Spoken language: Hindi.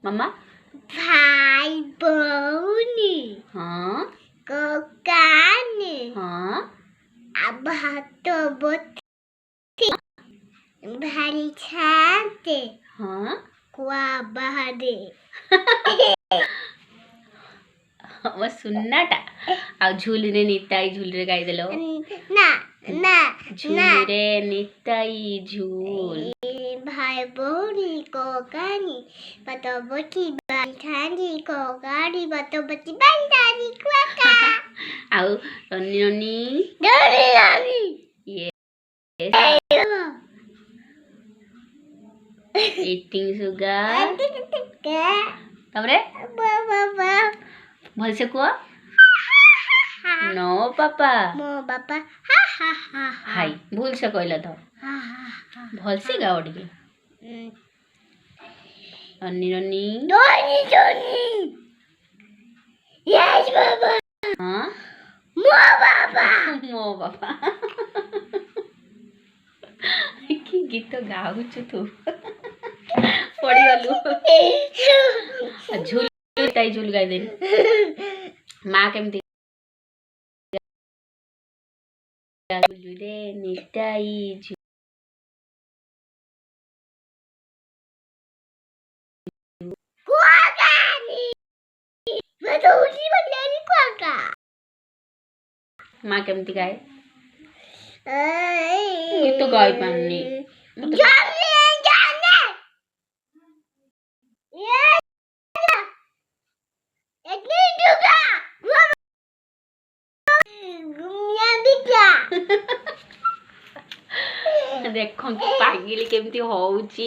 मामा भाई भौनी हाँ कोकान हाँ भातो बोती भारी छाते हाँ कुआ बहादे ମୋ ସୁନାଟା ଆଉ ଝୁଲିରେ ନିତାଇ ଝୁଲିରେ ଗାଇଦେଲ ନା ନା ଝୁଲିରେ ନିତାଇ ଝୁଲ भाई भौनी कोकानी बतो बची भाई छानी कोकानी बतो बची बंदानी कुआका ଆଉ ରନି ରନି डोरी नानी ଇଟିଂ ସୁଗାର ତାପରେ बाबा ଭଲସେ କୁହ नो पापा मो बापा हा हा हा हाय भूल से कहला तो हा हा भलसे गाओ ଟିକେ रनी रनी डोनी डोनी यस बाबा हाँ मो बाबा ମୋ ବାପା କି ଗୀତ ଗାଉଛୁ ତୁ ପଡ଼ିଗଲୁ ଝୁଲ ତାଇ ଝୁଲ ଗାଇଦେନି ମା କେମିତି ଝୁଲରେ ନିତାଇ ଝୁଲ कुआकानी मैं तो उसी बंदानी कुआका ମା କେମିତି ଗାଏ ଗୀତ ଗାଇ ପାରୁନି जाने जाने ये इतनी दुगा घूमिया बिका ଦେଖନ୍ତୁ ପାଗିଲି କେମିତି ହଉଛି